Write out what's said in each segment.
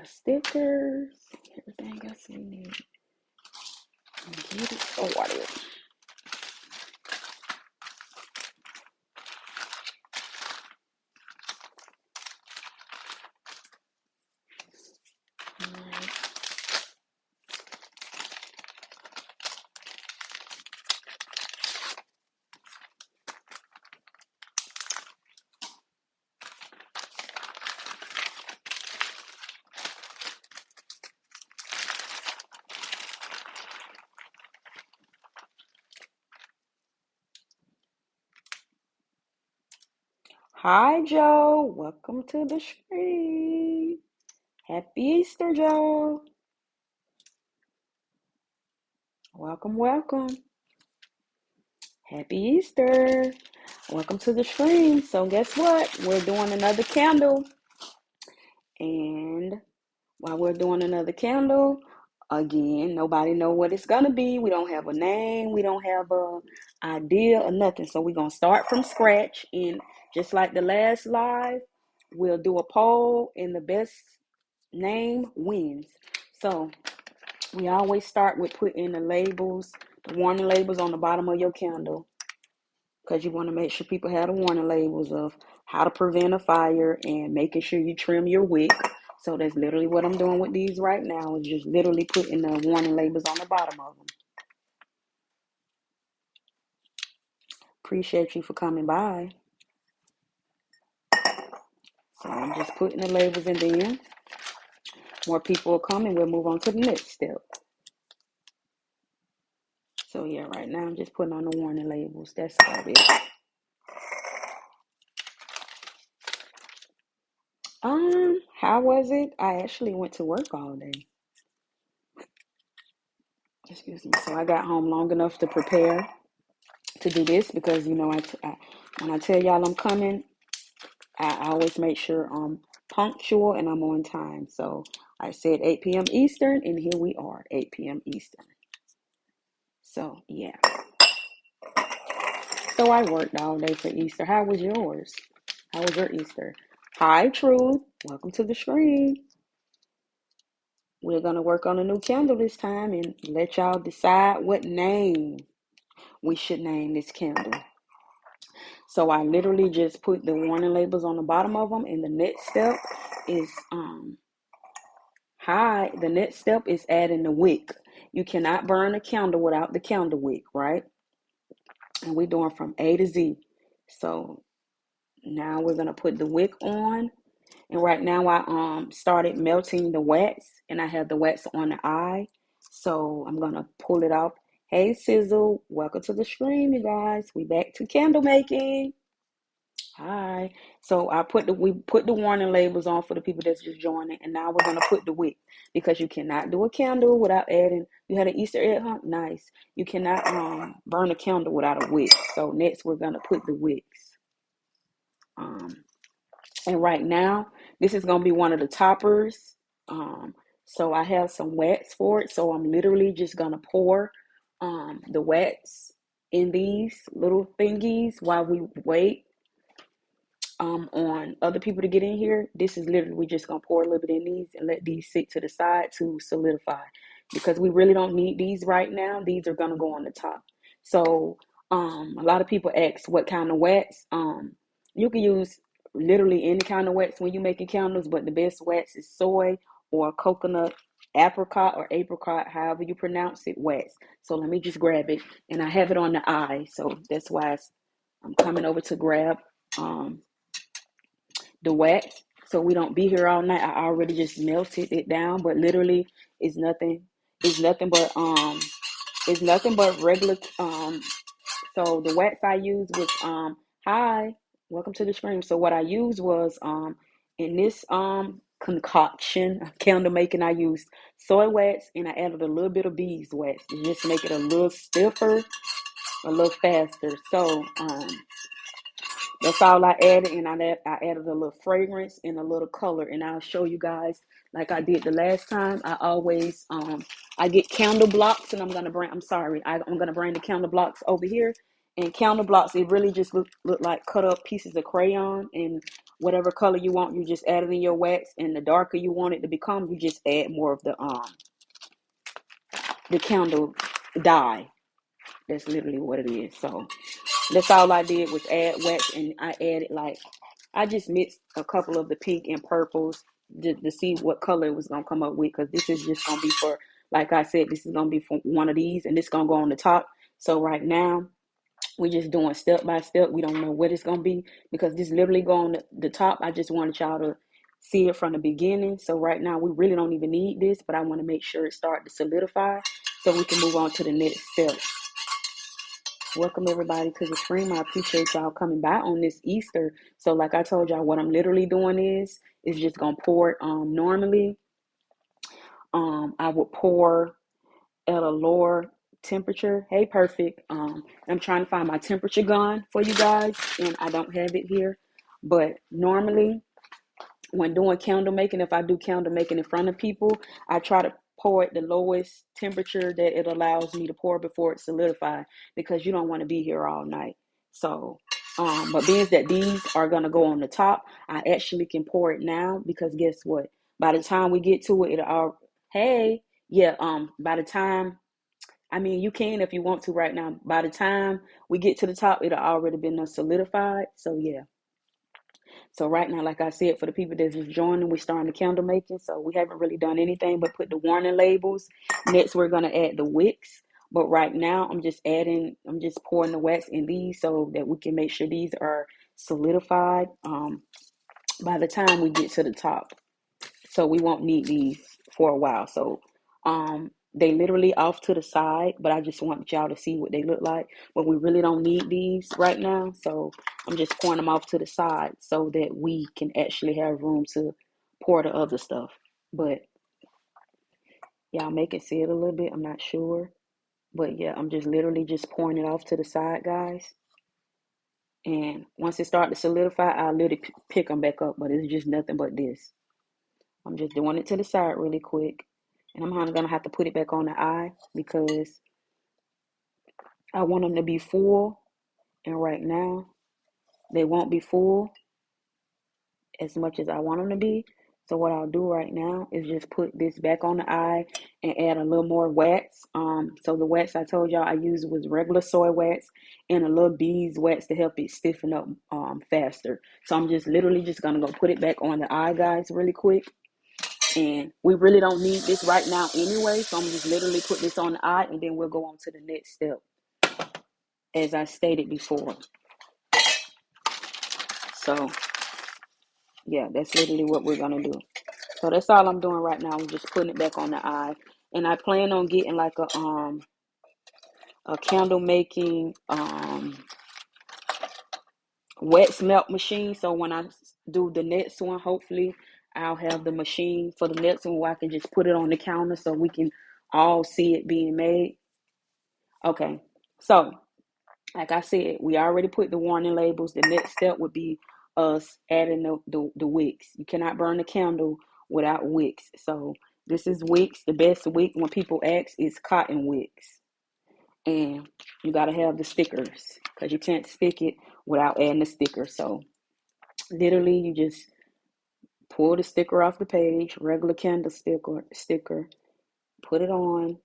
stickers, everything else we need. Get it started. Hi, Joe. Welcome to the stream. Happy Easter, Joe. Welcome, welcome. Happy Easter. Welcome to the stream. So guess what? We're doing another candle. And while we're doing another candle, again, nobody know what it's gonna be. We don't have a name. We don't have a idea or nothing. So we're gonna start from scratch. And just like the last live, we'll do a poll, and the best name wins. So we always start with putting the labels, the warning labels on the bottom of your candle, because you want to make sure people have the warning labels of how to prevent a fire and making sure you trim your wick. So that's literally what I'm doing with these right now, is just literally putting the warning labels on the bottom of them. Appreciate you for coming by. So I'm just putting the labels in, then more people will come and we'll move on to the next step. So yeah, right now I'm just putting on the warning labels. That's about it. How was it? I actually went to work all day. Excuse me. So I got home long enough to prepare to do this, because you know when I tell y'all I'm coming, I always make sure I'm punctual and I'm on time. So I said 8 p.m. Eastern, and here we are, 8 p.m. Eastern. So yeah. So I worked all day for Easter. How was yours? How was your Easter? Hi, Truth. Welcome to the stream. We're gonna work on a new candle this time and let y'all decide what name we should name this candle. So I literally just put the warning labels on the bottom of them, and the next step is the next step is adding the wick. You cannot burn a candle without the candle wick, right? And we're doing from A to Z. So now we're gonna put the wick on, and right now I started melting the wax, and I have the wax on the eye. So I'm gonna pull it off. Hey Sizzle, welcome to the stream, you guys. We back to candle making. Hi. So we put the warning labels on for the people that's just joining, and now we're gonna put the wick, because you cannot do a candle without adding. You had an Easter egg hunt, nice. You cannot burn a candle without a wick. So next we're gonna put the wicks. And right now this is gonna be one of the toppers. So I have some wax for it. So I'm literally just gonna pour the wax in these little thingies while we wait on other people to get in here. This is literally, we just gonna pour a little bit in these and let these sit to the side to solidify, because we really don't need these right now. These are gonna go on the top. So a lot of people ask what kind of wax. You can use literally any kind of wax when you're making candles, but the best wax is soy or coconut, apricot, however you pronounce it, wax. So let me just grab it, and I have it on the eye, so that's why I'm coming over to grab the wax, so we don't be here all night. I already just melted it down, but literally it's nothing. It's nothing but regular. So the wax I used was hi, welcome to the stream. So what I used was in this concoction of candle making, I used soy wax, and I added a little bit of beeswax to just make it a little stiffer, a little faster. So that's all I added, and I added a little fragrance and a little color, and I'll show you guys like I did the last time. I always I get candle blocks, and I'm gonna bring the candle blocks over here, And candle blocks, it really just look like cut up pieces of crayon, and whatever color you want, you just add it in your wax. And the darker you want it to become, you just add more of the candle dye. That's literally what it is. So that's all I did was add wax, and I added I just mixed a couple of the pink and purples to see what color it was gonna come up with, because this is just gonna be for, like I said, this is gonna be for one of these, and it's gonna go on the top. So right now we're just doing step by step. We don't know what it's gonna be, because this literally go on the top. I just wanted y'all to see it from the beginning. So right now we really don't even need this, but I want to make sure it start to solidify so we can move on to the next step. Welcome everybody to the stream. I appreciate y'all coming by on this Easter. So like I told y'all, what I'm literally doing is just gonna pour it. Normally, I would pour at a lower temperature. Hey, perfect. I'm trying to find my temperature gun for you guys, and I don't have it here. But normally, when doing candle making, if I do candle making in front of people, I try to pour at the lowest temperature that it allows me to pour before it solidifies, because you don't want to be here all night. So, but being that these are gonna go on the top, I actually can pour it now, because guess what? By the time we get to it, it'll all, hey, yeah, by the time, I mean, you can if you want to right now. By the time we get to the top, it'll already been solidified. So yeah. So right now, like I said, for the people that's just joining, we're starting the candle making. So we haven't really done anything but put the warning labels. Next, we're gonna add the wicks. But right now, I'm just pouring the wax in these so that we can make sure these are solidified by the time we get to the top. So we won't need these for a while. So they literally off to the side, but I just want y'all to see what they look like. But we really don't need these right now. So I'm just pouring them off to the side so that we can actually have room to pour the other stuff. But y'all make it see it a little bit. I'm not sure. But yeah, I'm just literally just pouring it off to the side, guys. And once it starts to solidify, I'll literally pick them back up. But it's just nothing but this. I'm just doing it to the side really quick. And I'm going to have to put it back on the eye, because I want them to be full. And right now, they won't be full as much as I want them to be. So what I'll do right now is just put this back on the eye and add a little more wax. So the wax I told y'all I used was regular soy wax and a little bees wax to help it stiffen up faster. So I'm just literally just going to go put it back on the eye, guys, really quick. And we really don't need this right now anyway. So I'm just literally put this on the eye, and then we'll go on to the next step, as I stated before. So yeah, that's literally what we're gonna do. So that's all I'm doing right now. I'm just putting it back on the eye. And I plan on getting like a candle making wax melt machine. So when I do the next one, hopefully I'll have the machine for the next one where I can just put it on the counter so we can all see it being made. Okay, so like I said, we already put the warning labels. The next step would be us adding the wicks. You cannot burn the candle without wicks. So this is wicks. The best wick, when people ask, is cotton wicks. And you got to have the stickers, because you can't stick it without adding the sticker. So literally, you just pull the sticker off the page, regular candle sticker, put it on.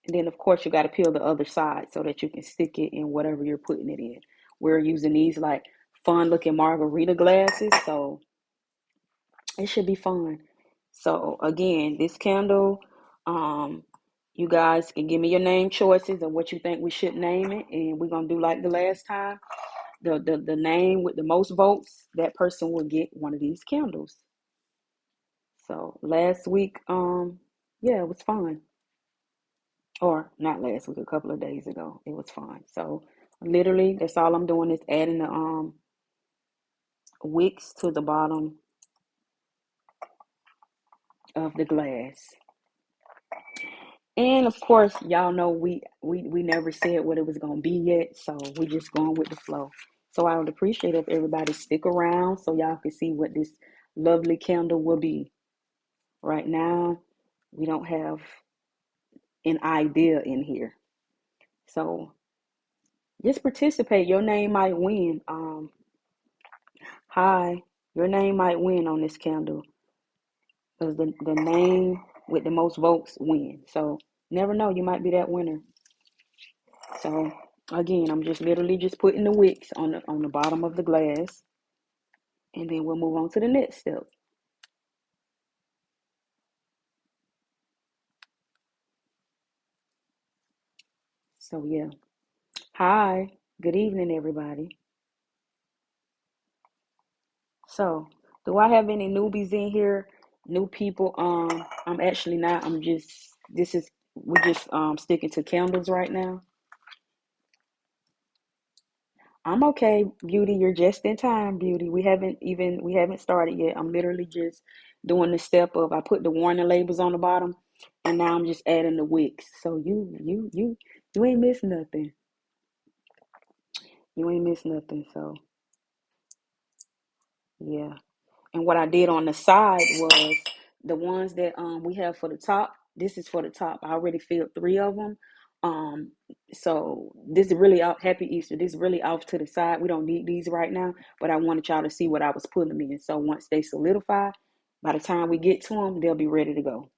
And then, of course, you got to peel the other side so that you can stick it in whatever you're putting it in. We're using these like fun looking margarita glasses, so it should be fun. So again, this candle, you guys can give me your name choices of what you think we should name it, and we're gonna do like the last time. The name with the most votes, that person will get one of these candles. So last week, yeah, it was fun. Or not last week, a couple of days ago. It was fine. So literally, that's all I'm doing is adding the wicks to the bottom of the glass. And of course, y'all know we never said what it was gonna be yet, so we just going with the flow. So I would appreciate if everybody stick around so y'all can see what this lovely candle will be. Right now, we don't have an idea in here. So Just participate. Your name might win. Hi, your name might win on this candle because the name with the most votes win. So never know, you might be that winner. So again, I'm just literally just putting the wicks on the bottom of the glass, and then we'll move on to the next step. So yeah. Hi, good evening, everybody. So, do I have any newbies in here? New people? I'm actually not. I'm just. This is. We're just sticking to candles right now. I'm okay, Beauty. You're just in time, Beauty. We haven't started yet. I'm literally just doing the step of I put the warning labels on the bottom, and now I'm just adding the wicks. So you ain't missed nothing. You ain't missed nothing. So yeah. And what I did on the side was the ones that we have for the top. This is for the top. I already filled three of them. Um, so this is really out. Happy Easter. This is really off to the side. We don't need these right now, but I wanted y'all to see what I was putting them in. So once they solidify, by the time we get to them, they'll be ready to go.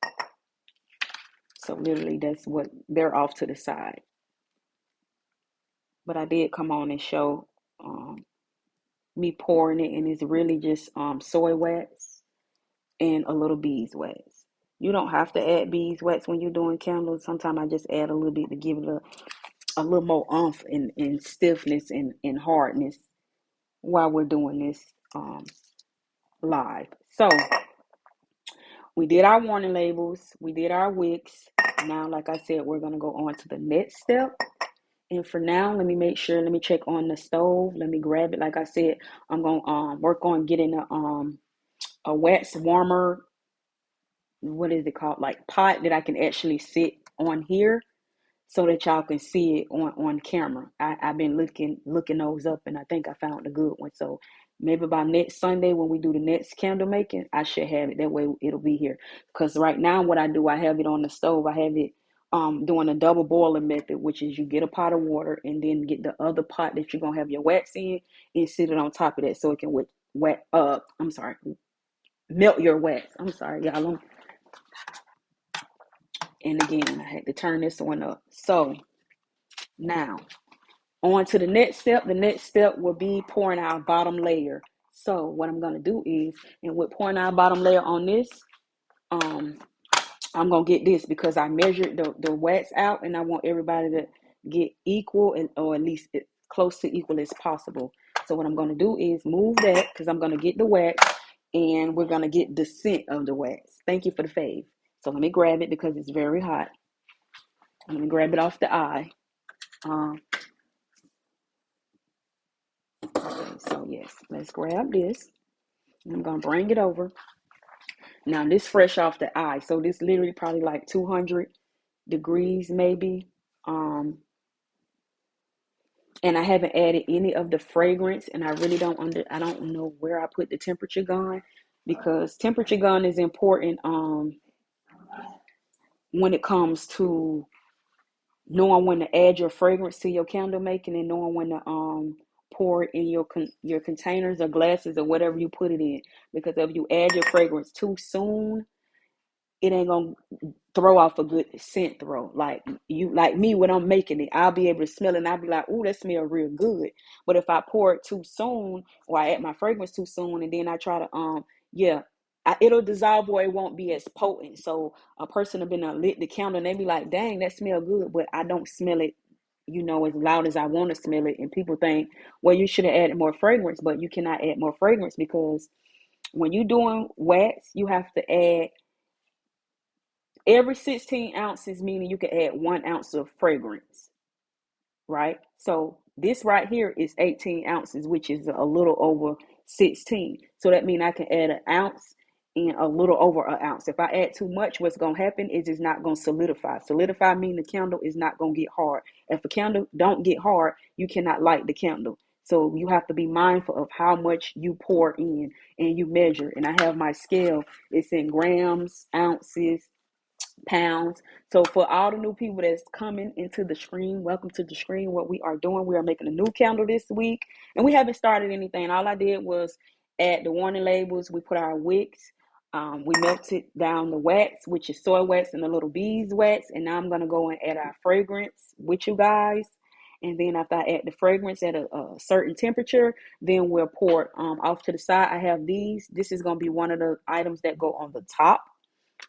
So literally, that's what they're off to the side. But I did come on and show um, me pouring it, and it's really just soy wax and a little beeswax. You don't have to add beeswax when you're doing candles. Sometimes I just add a little bit to give it a little more oomph and stiffness and hardness while we're doing this um, live. So we did our warning labels, we did our wicks. Now, like I said, we're gonna go on to the next step. And for now, let me make sure. Let me check on the stove. Let me grab it. Like I said, I'm gonna work on getting a wax warmer, what is it called, like pot that I can actually sit on here so that y'all can see it on camera. I've been looking those up, and I think I found a good one. So maybe by next Sunday when we do the next candle making, I should have it. That way it'll be here. Because right now what I do, I have it on the stove. I have it doing a double boiling method, which is you get a pot of water and then get the other pot that you're gonna have your wax in and sit it on top of that so it can melt your wax. I'm sorry, y'all. And again, I had to turn this one up. So now on to the next step. The next step will be pouring our bottom layer. So what I'm going to do is, and with pouring our bottom layer on this, um, I'm going to get this because I measured the wax out and I want everybody to get equal or at least close to equal as possible. So what I'm going to do is move that because I'm going to get the wax and we're going to get the scent of the wax. Thank you for the fave. So let me grab it because it's very hot. I'm going to grab it off the eye. Um, okay, so yes, let's grab this. I'm gonna bring it over. Now this fresh off the eye, so this literally probably like 200 degrees maybe. Um, and I haven't added any of the fragrance, and I don't know where I put the temperature gun because temperature gun is important when it comes to knowing when to add your fragrance to your candle making and knowing when to pour it in your containers or glasses or whatever you put it in. Because if you add your fragrance too soon, it ain't gonna throw off a good scent throw. Like me when I'm making it, I'll be able to smell it and I'll be like, "Ooh, that smells real good." But if I pour it too soon or I add my fragrance too soon and then I try to yeah, it'll dissolve or it won't be as potent. So a person have been lit the candle and they be like, "Dang, that smell good," but I don't smell it, as loud as I want to smell it. And people think, well, you should have added more fragrance, but you cannot add more fragrance because when you're doing wax, you have to add every 16 ounces, meaning you can add 1 ounce of fragrance, right? So this right here is 18 ounces, which is a little over 16. So that means I can add an ounce and a little over an ounce. If I add too much, what's going to happen is it's not going to solidify. Solidify means the candle is not going to get hard. If a candle don't get hard, you cannot light the candle. So you have to be mindful of how much you pour in and you measure. And I have my scale. It's in grams, ounces, pounds. So for all the new people that's coming into the screen, welcome to the screen. What we are doing, we are making a new candle this week, and we haven't started anything. All I did was add the warning labels. We put our wicks. We melted down the wax, which is soy wax and the little beeswax, and now I'm gonna go and add our fragrance with you guys. And then after I add the fragrance at a certain temperature, then we'll pour it off to the side. I have these. This is gonna be one of the items that go on the top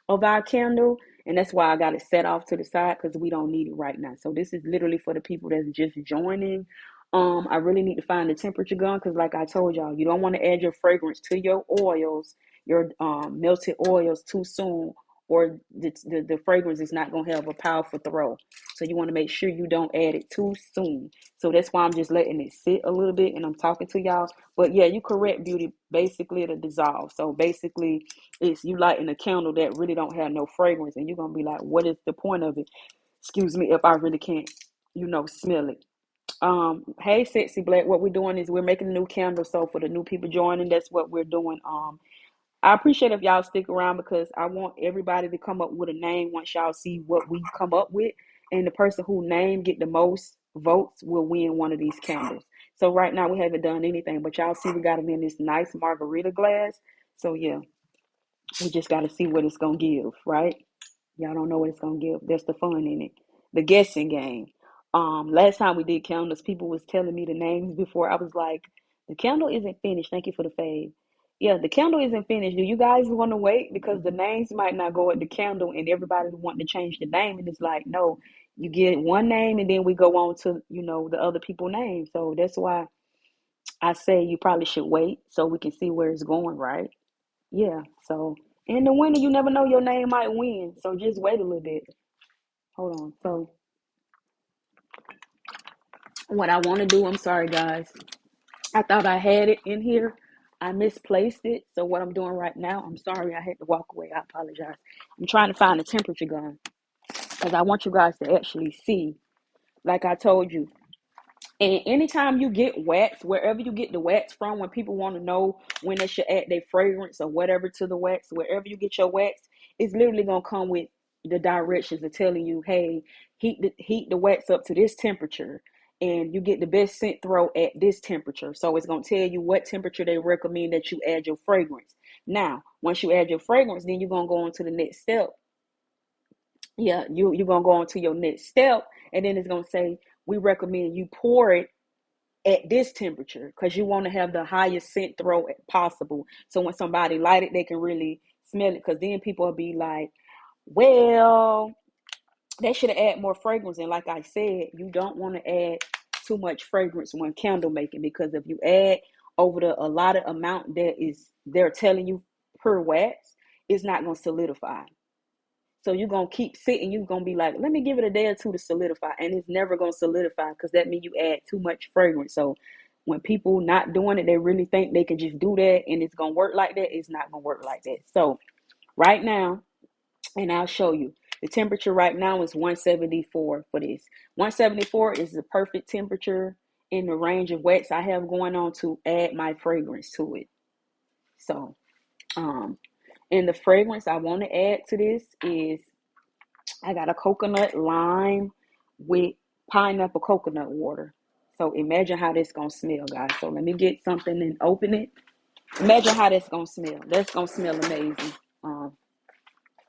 of our candle, and that's why I got it set off to the side, because we don't need it right now. So this is literally for the people that's just joining. I really need to find the temperature gun, because like I told y'all, you don't want to add your fragrance to your oils, your melted oils too soon, or the fragrance is not going to have a powerful throw. So you want to make sure you don't add it too soon. So that's why I'm just letting it sit a little bit and I'm talking to y'all. But yeah, you correct, Beauty. Basically it'll dissolve. So basically it's you lighting a candle that really don't have no fragrance, and you're gonna be like, what is the point of it? Excuse me, if I really can't, smell it. Hey Sexy Black, what we're doing is we're making a new candle. So for the new people joining, that's what we're doing. I appreciate if y'all stick around, because I want everybody to come up with a name once y'all see what we come up with. And the person who name get the most votes will win one of these candles. So right now we haven't done anything, but y'all see we got them in this nice margarita glass. So yeah, we just got to see what it's going to give, right? Y'all don't know what it's going to give. That's the fun in it. The guessing game. Last time we did candles, people was telling me the names before. I was like, the candle isn't finished. Thank you for the fave. Yeah, the candle isn't finished. Do you guys want to wait? Because the names might not go at the candle, and everybody wanting to change the name. And it's like, no, you get one name and then we go on to, the other people's names. So that's why I say you probably should wait so we can see where it's going, right? Yeah. So in the winter, you never know, your name might win. So just wait a little bit. Hold on. So what I want to do, I'm sorry guys. I thought I had it in here. I misplaced it. So what I'm doing right now, I'm sorry I had to walk away. I apologize. I'm trying to find a temperature gun, because I want you guys to actually see, like I told you. And anytime you get wax, wherever you get the wax from, when people want to know when they should add their fragrance or whatever to the wax, wherever you get your wax, it's literally gonna come with the directions of telling you, hey, heat the wax up to this temperature, and you get the best scent throw at this temperature. So it's gonna tell you what temperature they recommend that you add your fragrance. Now, once you add your fragrance, then you're gonna go on to the next step. Yeah, you're gonna go on to your next step, and then it's gonna say, we recommend you pour it at this temperature, because you want to have the highest scent throw possible. So when somebody light it, they can really smell it. Because then people will be like, well, they should have added more fragrance. And like I said, you don't want to add too much fragrance when candle making, because if you add over the allotted amount that is they're telling you per wax, it's not going to solidify. So you're going to keep sitting. You're going to be like, let me give it a day or two to solidify. And it's never going to solidify, because that means you add too much fragrance. So when people not doing it, they really think they can just do that and it's going to work like that. It's not going to work like that. So right now, and I'll show you, the temperature right now is 174 for this. 174 is the perfect temperature in the range of wax I have going on to add my fragrance to it. So, and the fragrance I want to add to this is, I got a coconut lime with pineapple coconut water. So imagine how this gonna smell, guys. So let me get something and open it. Imagine how that's gonna smell. That's gonna smell amazing. Um,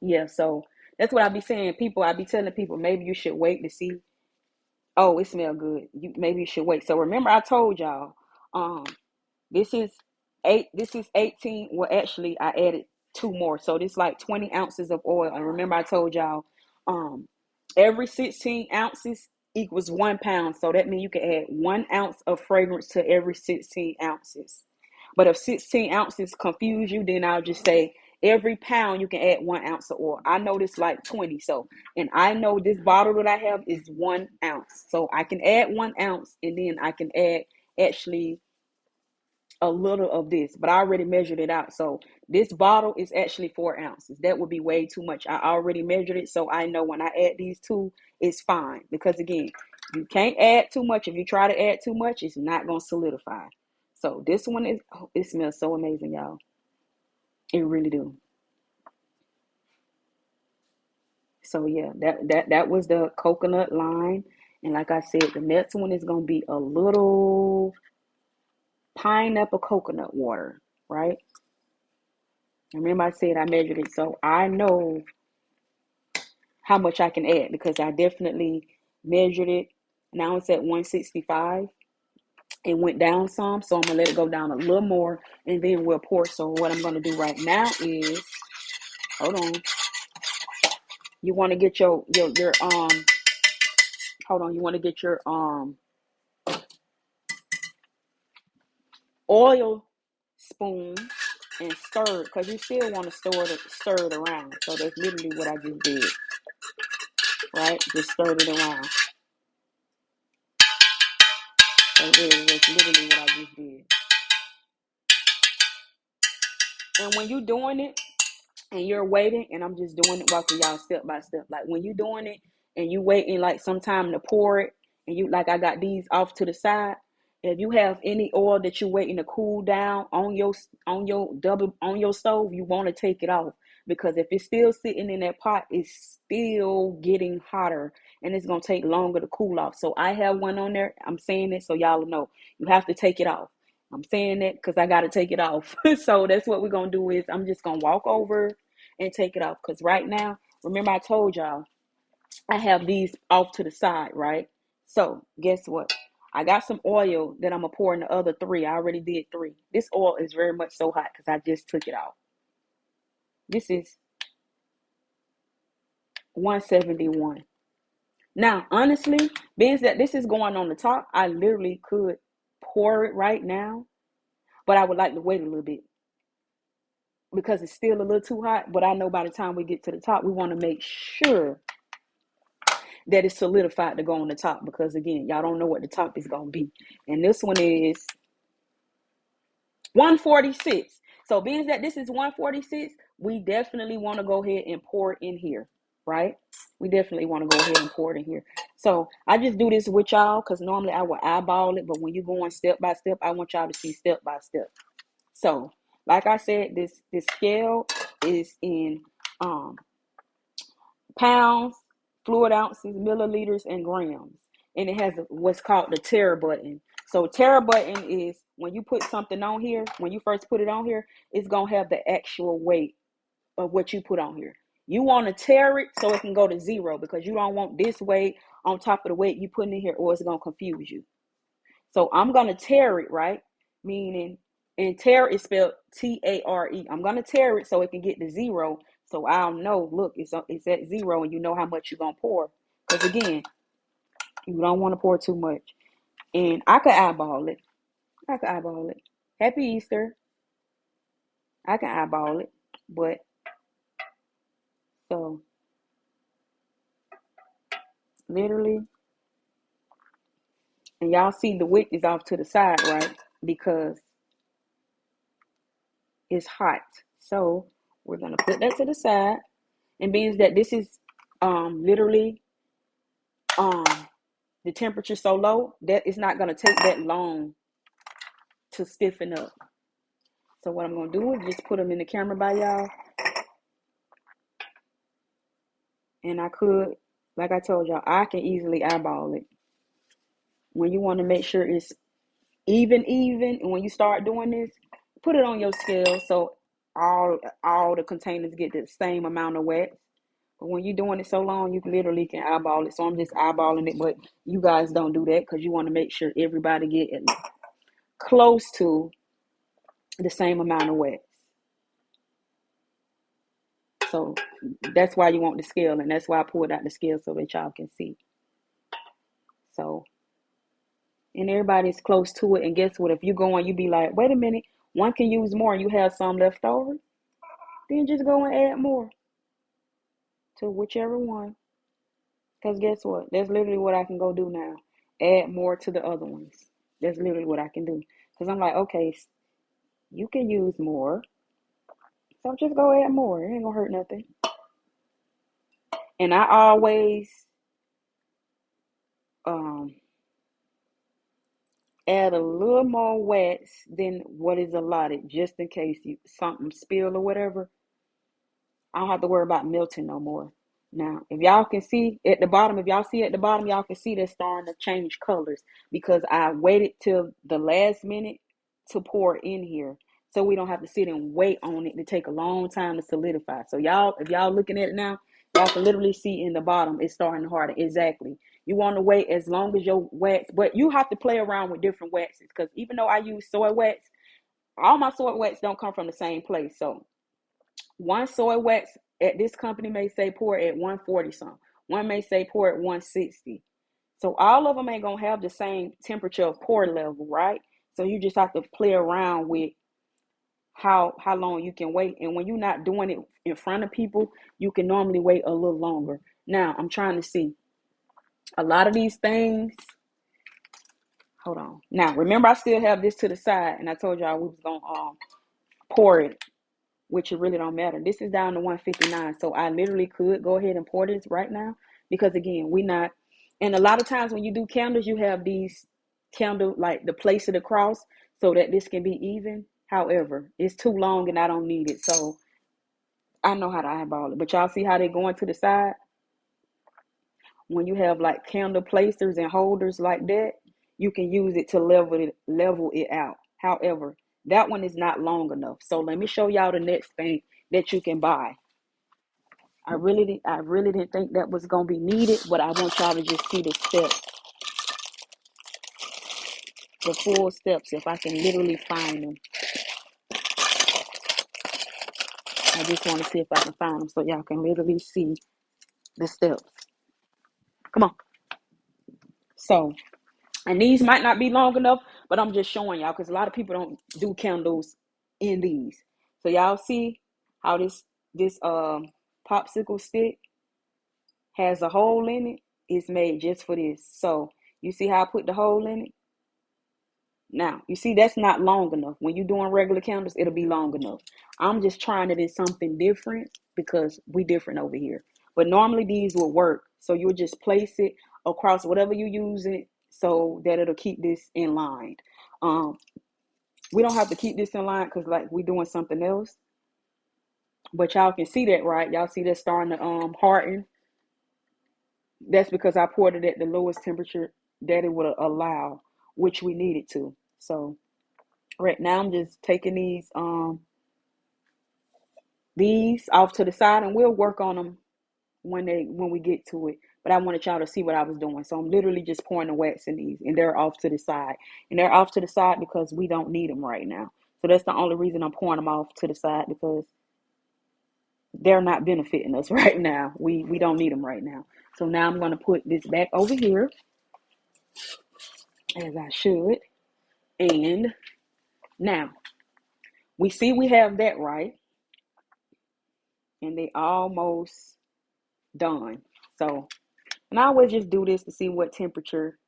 yeah. So that's what I be saying. People, I be telling people, maybe you should wait to see. Oh, it smell good. Maybe you should wait. So remember, I told y'all. Um, this is 18. Well, actually, I added two more. So this like 20 ounces of oil. And remember, I told y'all, um, every 16 ounces equals 1 pound. So that means you can add 1 ounce of fragrance to every 16 ounces. But if 16 ounces confuse you, then I'll just say every pound you can add 1 ounce of oil. I know this like 20. So, and I know this bottle that I have is 1 ounce. So I can add 1 ounce, and then I can add actually a little of this, but I already measured it out. So this bottle is actually 4 ounces. That would be way too much. I already measured it, so I know when I add these two, it's fine. Because again, you can't add too much. If you try to add too much, it's not gonna solidify. So this one is, oh, it smells so amazing, y'all. It really do. So yeah, that was the coconut line. And like I said, the next one is gonna be a little pineapple coconut water, right? Remember I said I measured it, so I know how much I can add because I definitely measured it. Now it's at 165. It went down some, so I'm gonna let it go down a little more, and then we'll pour. So what I'm gonna do right now is, hold on. You want to get your hold on. You want to get your oil spoon and stir it because you still want to stir it around. So that's literally what I just did, right? Just stirred it around. So that's literally what I just did. And when you're doing it, and you're waiting, and I'm just doing it, walking y'all step by step. Like when you doing it and you waiting like some time to pour it, and you like I got these off to the side. If you have any oil that you're waiting to cool down on your stove, you want to take it off because if it's still sitting in that pot, it's still getting hotter and it's gonna take longer to cool off. So I have one on there. I'm saying it so y'all know you have to take it off. I'm saying that because I got to take it off. So that's what we're going to do is I'm just going to walk over and take it off. Because right now, remember I told y'all, I have these off to the side, right? So guess what? I got some oil that I'm going to pour in the other three. I already did three. This oil is very much so hot because I just took it off. This is 171. Now, honestly, being that this is going on the top, I literally could pour it right now, but I would like to wait a little bit because it's still a little too hot. But I know by the time we get to the top, we want to make sure that it's solidified to go on the top because again, y'all don't know what the top is going to be. And this one is 146. So being that this is 146, we definitely want to go ahead and pour it in here, right? We definitely want to go ahead and pour it in here. So I just do this with y'all because normally I would eyeball it, but when you're going step by step, I want y'all to see step by step. So like I said, this scale is in pounds, fluid ounces, milliliters, and grams. And it has what's called the tare button. So tare button is when you put something on here, when you first put it on here, it's going to have the actual weight of what you put on here. You want to tare it so it can go to zero because you don't want this weight on top of the weight you put in here or it's going to confuse you. So I'm going to tare it, right? Meaning, and tare is spelled T-A-R-E. I'm going to tare it so it can get to zero. So I'll know, look, it's at zero and you know how much you're going to pour. Because again, you don't want to pour too much. And I could eyeball it. I could eyeball it. Happy Easter. I can eyeball it. But, so, literally, and y'all see the wick is off to the side, right? Because it's hot. So, we're going to put that to the side. And being that this is literally um the temperature so low that it's not going to take that long to stiffen up. So what I'm going to do is just put them in the camera by y'all. And I could, like I told y'all, I can easily eyeball it. When you want to make sure it's even, and when you start doing this, put it on your scale so all the containers get the same amount of wet. But when you're doing it so long, you literally can eyeball it. So I'm just eyeballing it, but you guys don't do that because you want to make sure everybody get close to the same amount of wet. So that's why you want the scale, and that's why I pulled out the scale so that y'all can see. So, and everybody's close to it. And guess what? If you go on, you be like, wait a minute, one can use more, and you have some left over, then just go and add more to whichever one. Because guess what? That's literally what I can go do now. Add more to the other ones. That's literally what I can do. Because I'm like, okay, you can use more. So just go add more. It ain't going to hurt nothing. And I always um, add a little more wax than what is allotted just in case something spill or whatever. I don't have to worry about melting no more. Now, if y'all can see at the bottom, if y'all see at the bottom, y'all can see they're starting to change colors because I waited till the last minute to pour in here. So we don't have to sit and wait on it to take a long time to solidify. So y'all, if y'all looking at it now, y'all can literally see in the bottom, it's starting to harden. Exactly. You want to wait as long as your wax, but you have to play around with different waxes because even though I use soy wax, all my soy wax don't come from the same place. So one soy wax at this company may say pour at 140 some. One may say pour at 160. So all of them ain't gonna have the same temperature of pour level, right? So you just have to play around with how long you can wait. And when you're not doing it in front of people, you can normally wait a little longer. Now I'm trying to see a lot of these things. Hold on. Now remember, I still have this to the side, and I told y'all we was gonna pour it, which it really don't matter. This is down to 159. So I literally could go ahead and pour this right now because again, we not, and a lot of times when you do candles, you have these candle, like the place of the cross so that this can be even. However, it's too long and I don't need it. So I know how to eyeball it, but y'all see how they going to the side? When you have like candle placers and holders like that, you can use it to level it out. However, that one is not long enough. So let me show y'all the next thing that you can buy. I really didn't think that was gonna be needed, but I want y'all to just see the steps, the full steps. If I can literally find them, I just want to see if I can find them so y'all can literally see the steps. Come on. So, and these might not be long enough, but I'm just showing y'all because a lot of people don't do candles in these. So y'all see how this popsicle stick has a hole in it? It's made just for this. So you see how I put the hole in it? Now, you see, that's not long enough. When you're doing regular candles, it'll be long enough. I'm just trying it in something different because we different over here. But normally these will work. So you'll just place it across whatever you use it so that it'll keep this in line. Um, we don't have to keep this in line because like we doing something else. But y'all can see that, right? Y'all see that starting to harden. That's because I poured it at the lowest temperature that it would allow, which we needed to. So right now I'm just taking these off to the side and we'll work on them when we get to it. But I wanted y'all to see what I was doing. So I'm literally just pouring the wax in these and they're off to the side. And they're off to the side because we don't need them right now. So that's the only reason I'm pouring them off to the side because they're not benefiting us right now. We don't need them right now. So now I'm going to put this back over here as I should. And now we see we have that right. And they almost done. So, and I always just do this to see what temperature,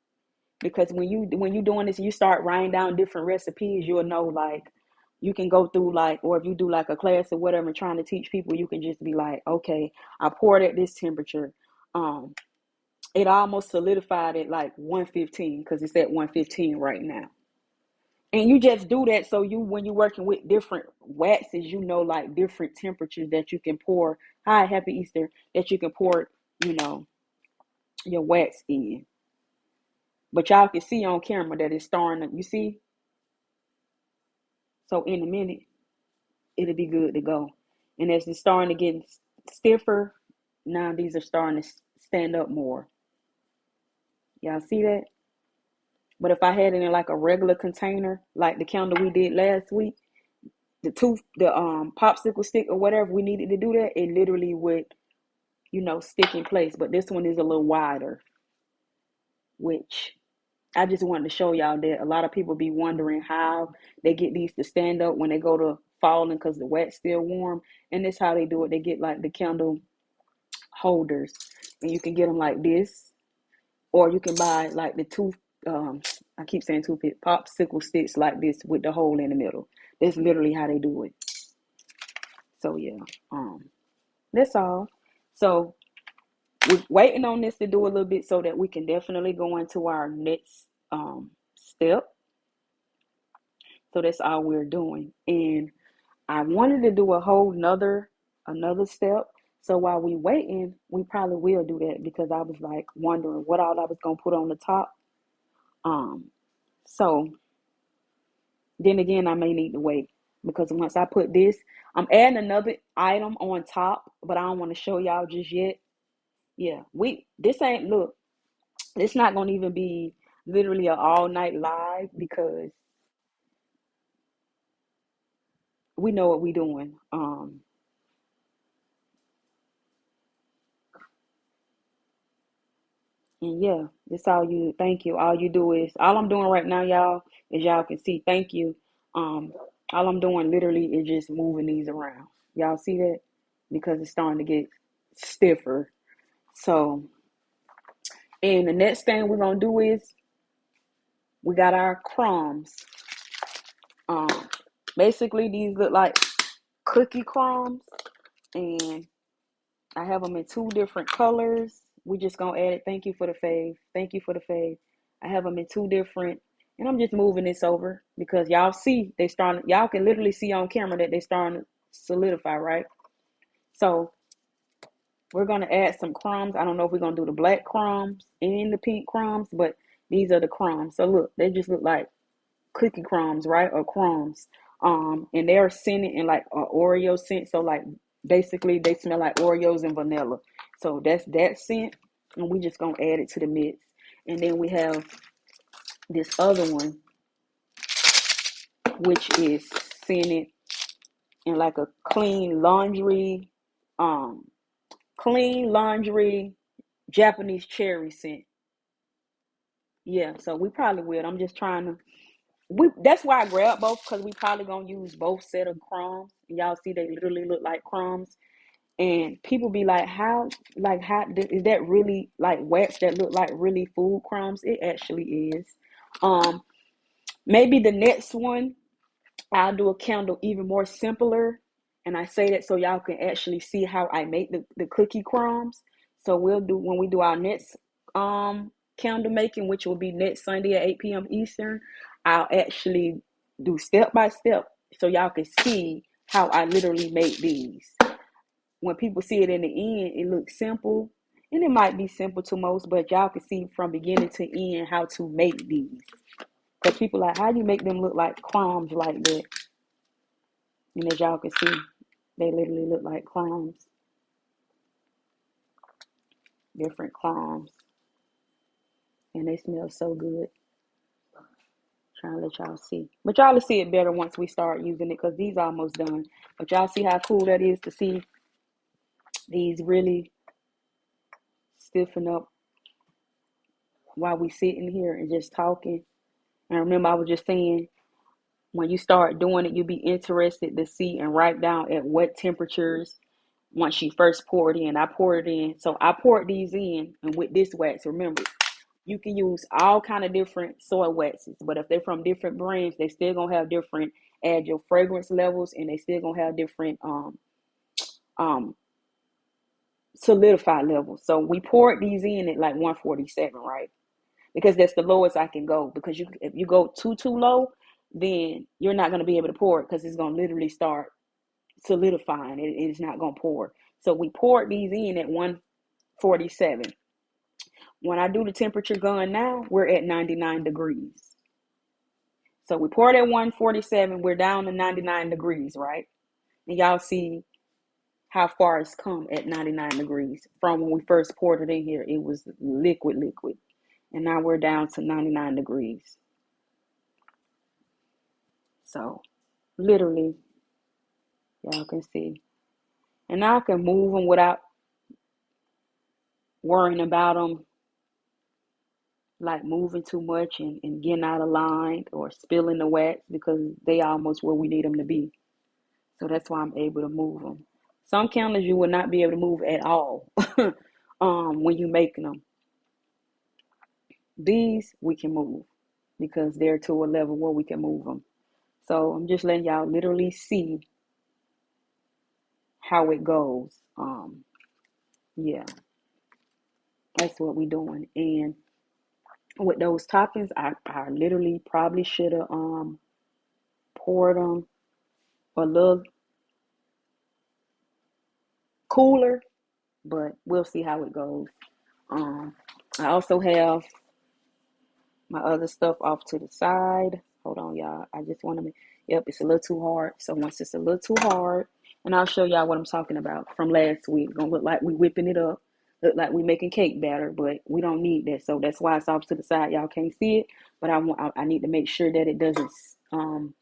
because when you doing this, you start writing down different recipes, you'll know like you can go through like, or if you do like a class or whatever and trying to teach people, you can just be like, okay, I poured at this temperature. It almost solidified at like 115 because it's at 115 right now. And you just do that so you when you're working with different waxes, you know like different temperatures that you can pour. Hi, happy Easter, that you can pour, you know, your wax in. But y'all can see on camera that it's starting to, you see? So in a minute, it'll be good to go. And as it's starting to get stiffer, now these are starting to stand up more. Y'all see that? But if I had it in like a regular container, like the candle we did last week, the popsicle stick or whatever we needed to do that, it literally would, you know, stick in place. But this one is a little wider, which I just wanted to show y'all that a lot of people be wondering how they get these to stand up when they go to falling because the wax still warm. And this how they do it. They get like the candle holders, and you can get them like this, or you can buy like the um I keep saying toothpick popsicle sticks like this with the hole in the middle. That's literally how they do it. So yeah, that's all. So we're waiting on this to do a little bit so that we can definitely go into our next step. So that's all we're doing. And I wanted to do a whole another step. So while we waiting, we probably will do that because I was like wondering what all I was gonna put on the top. Um, so then again, I may need to wait because once I put this, I'm adding another item on top, but I don't want to show y'all just yet. Yeah, this ain't look. It's not gonna even be literally an all night live because we know what we doing. And yeah, that's all you. Thank you. All you do is all I'm doing right now, y'all, as y'all can see. Thank you. Um, all I'm doing literally is just moving these around. Y'all see that because it's starting to get stiffer. So, and the next thing we're gonna do is we got our crumbs. Um, basically these look like cookie crumbs, and I have them in two different colors. We just gonna add it. Thank you for the fave. Thank you for the fave. I have them in two different, and I'm just moving this over because y'all see they starting. Y'all can literally see on camera that they starting to solidify, right? So we're gonna add some crumbs. I don't know if we're gonna do the black crumbs and the pink crumbs, but these are the crumbs. So look, they just look like cookie crumbs, right? Or crumbs. And they're scented in like a Oreo scent. So like basically they smell like Oreos and vanilla. So that's that scent. And we just gonna add it to the mix. And then we have this other one, which is scented in like a um, clean laundry Japanese cherry scent. Yeah, so we probably will. I'm just trying to that's why I grabbed both because we probably gonna use both set of crumbs. Y'all see they literally look like crumbs. And people be like how is that really like wax that look like really food crumbs? It actually is. Um Maybe the next one I'll do a candle even more simpler. And I say that so y'all can actually see how I make the cookie crumbs. So we'll do when we do our next candle making, which will be next Sunday at 8 p.m. Eastern, I'll actually do step by step so y'all can see how I literally make these. When people see it in the end, it looks simple. And it might be simple to most, but y'all can see from beginning to end how to make these. Because people like, how do you make them look like crumbs like that? And as y'all can see, they literally look like crumbs, different crumbs. And they smell so good. Trying to let y'all see. But y'all will see it better once we start using it because these are almost done. But y'all see how cool that is to see these really stiffen up while we sitting here and just talking. And remember, I was just saying, when you start doing it, you'll be interested to see and write down at what temperatures once you first pour it in. I pour it in. So I poured these in, and with this wax, remember, you can use all kind of different soy waxes, but if they're from different brands, they still gonna have different add your fragrance levels, and they still gonna have different um solidify levels. So we poured these in at like 147, right? Because that's the lowest I can go. Because if you go too low, then you're not gonna be able to pour it because it's gonna literally start solidifying. It's not gonna pour. So we poured these in at 147. When I do the temperature gun now, we're at 99 degrees. So we poured at 147, we're down to 99 degrees, right? And y'all see how far it's come at 99 degrees. From when we first poured it in here, it was liquid. And now we're down to 99 degrees. So literally, y'all can see. And now I can move them without worrying about them like moving too much and getting out of line or spilling the wax because they almost where we need them to be. So that's why I'm able to move them. Some candles you will not be able to move at all when you making them. These we can move because they're to a level where we can move them. So I'm just letting y'all literally see how it goes. Yeah, that's what we doing. And with those toppings, I literally probably should have poured them a little cooler but we'll see how it goes. I also have my other stuff off to the side. Hold on, y'all. I just want to, yep, it's a little too hard. So once it's a little too hard, and I'll show y'all what I'm talking about from last week. It's gonna look like we whipping it up, look like we making cake batter, but we don't need that. So that's why it's off to the side. Y'all can't see it, but I need to make sure that it doesn't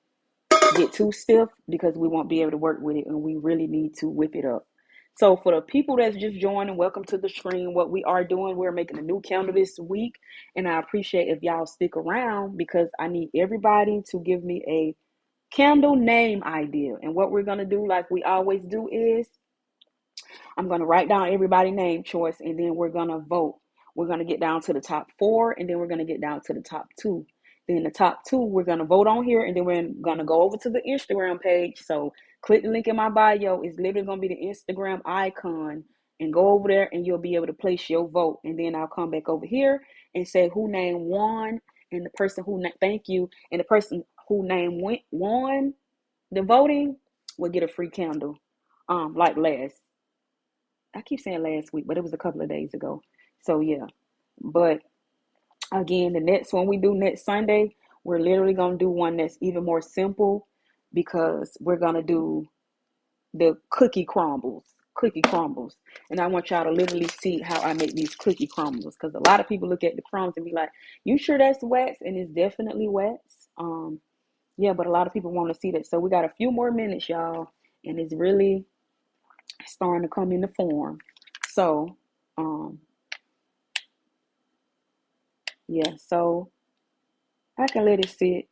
get too stiff because we won't be able to work with it, and we really need to whip it up. So for the people that's just joining, welcome to the stream. What we are doing, we're making a new candle this week, and I appreciate if y'all stick around because I need everybody to give me a candle name idea. And what we're going to do, like we always do, is I'm going to write down everybody's name choice, and then we're going to vote. We're going to get down to the top 4, and then we're going to get down to the top 2. Then the top 2, we're going to vote on here, and then we're going to go over to the Instagram page. So click the link in my bio. It's literally going to be the Instagram icon, and go over there, and you'll be able to place your vote. And then I'll come back over here and say who name won, and the person who thank you, and the person who name won the voting will get a free candle. Like last. I keep saying last week, but it was a couple of days ago. So yeah. But again, the next one we do next Sunday, we're literally gonna do one that's even more simple because we're gonna do the cookie crumbles. Cookie crumbles. And I want y'all to literally see how I make these cookie crumbles. Because a lot of people look at the crumbs and be like, you sure that's wax? And it's definitely wax. Yeah, but a lot of people want to see that. So we got a few more minutes, y'all. And it's really starting to come into form. So yeah, so I can let it sit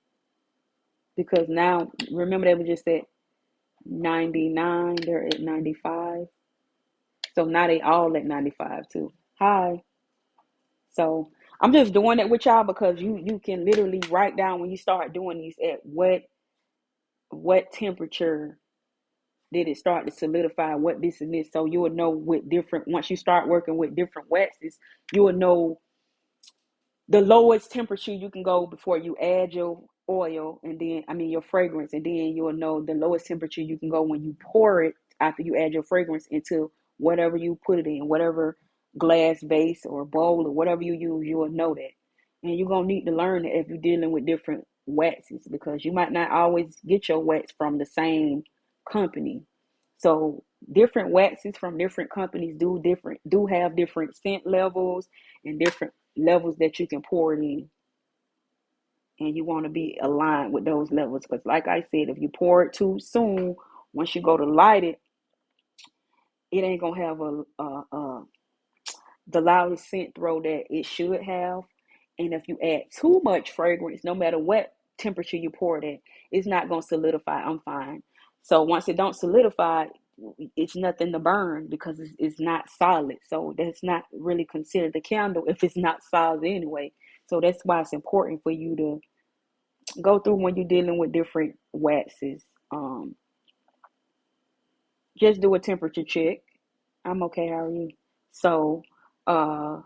because now remember they were just at 99, they're at 95. So now they all at 95 too. Hi. So I'm just doing it with y'all because you can literally write down when you start doing these at what temperature did it start to solidify, what this and this. So you will know with different, once you start working with different waxes, you will know the lowest temperature you can go before you add your oil, and then your fragrance, and then you'll know the lowest temperature you can go when you pour it after you add your fragrance into whatever you put it in, whatever glass vase or bowl or whatever you use. You will know that. And you're gonna need to learn that if you're dealing with different waxes, because you might not always get your wax from the same company. So different waxes from different companies do have different scent levels and different levels that you can pour it in. And you want to be aligned with those levels. Because like I said, if you pour it too soon, once you go to light it, it ain't gonna have the loudest scent throw that it should have. And if you add too much fragrance, no matter what temperature you pour it at, it's not gonna solidify. I'm fine. So once it don't solidify, it's nothing to burn because it's not solid. So that's not really considered a candle if it's not solid anyway. So that's why it's important for you to go through when you're dealing with different waxes. Um, just do a temperature check. I'm okay. How are you? So, uh,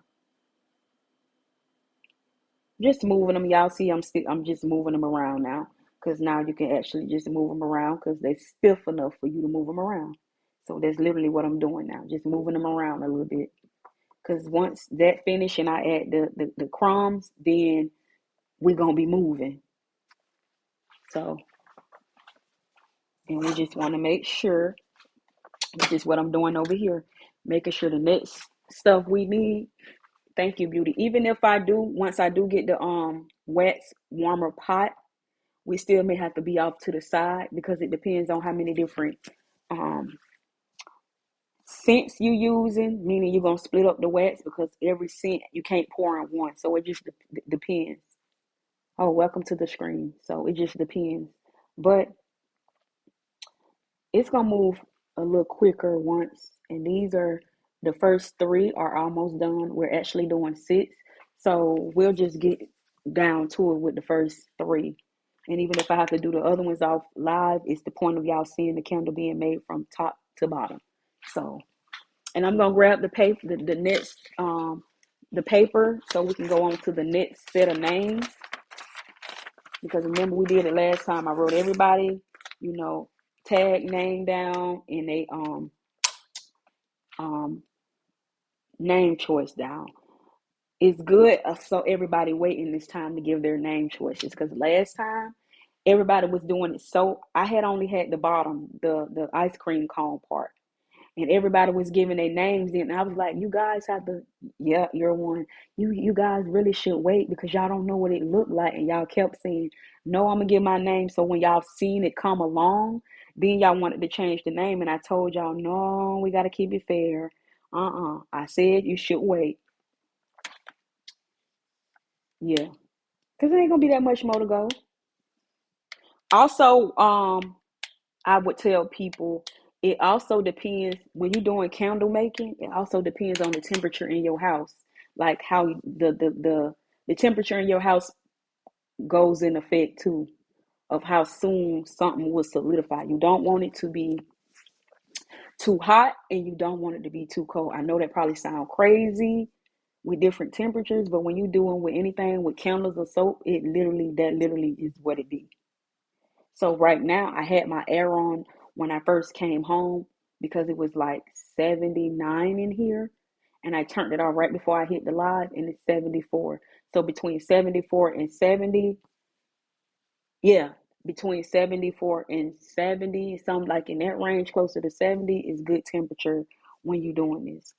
just moving them. Y'all see, I'm just moving them around now, because now you can actually just move them around because they're stiff enough for you to move them around. So that's literally what I'm doing now, just moving them around a little bit. Because once that finish and I add the crumbs, then we're gonna be moving. So, and we just want to make sure, which is what I'm doing over here, making sure the next stuff we need. Thank you, beauty. Even if once I do get the wax warmer pot, we still may have to be off to the side because it depends on how many different um scents you using, meaning you're gonna split up the wax because every scent you can't pour in one. So it just depends. Oh, welcome to the screen. So it just depends. But it's gonna move a little quicker once, and these are the first 3 are almost done. We're actually doing 6, so we'll just get down to it with the first 3. And even if I have to do the other ones off live, it's the point of y'all seeing the candle being made from top to bottom. So, and I'm gonna grab the paper, the next the paper, so we can go on to the next set of names. Because remember we did it last time. I wrote everybody, you know, tag name down, and they um name choice down. It's good so everybody waiting this time to give their name choices, because last time everybody was doing it. So I had only had the bottom, the ice cream cone part, and everybody was giving their names in. And I was like, you guys have to, yeah, you're one. You guys really should wait because y'all don't know what it looked like. And y'all kept saying, no, I'm gonna give my name. So when y'all seen it come along, then y'all wanted to change the name. And I told y'all, no, we gotta keep it fair. I said you should wait. Yeah. Cause there ain't gonna be that much more to go. Also, I would tell people it also depends when you're doing candle making. It also depends on the temperature in your house, like how the temperature in your house goes in effect too, of how soon something will solidify. You don't want it to be too hot, and you don't want it to be too cold. I know that probably sounds crazy with different temperatures, but when you're doing with anything with candles or soap, that literally is what it be. So right now, I had my air on when I first came home because it was like 79 in here, and I turned it on right before I hit the live, and it's 74. So between 74 and 70, yeah, between 74 and 70, something like in that range, closer to 70 is good temperature when you're doing this.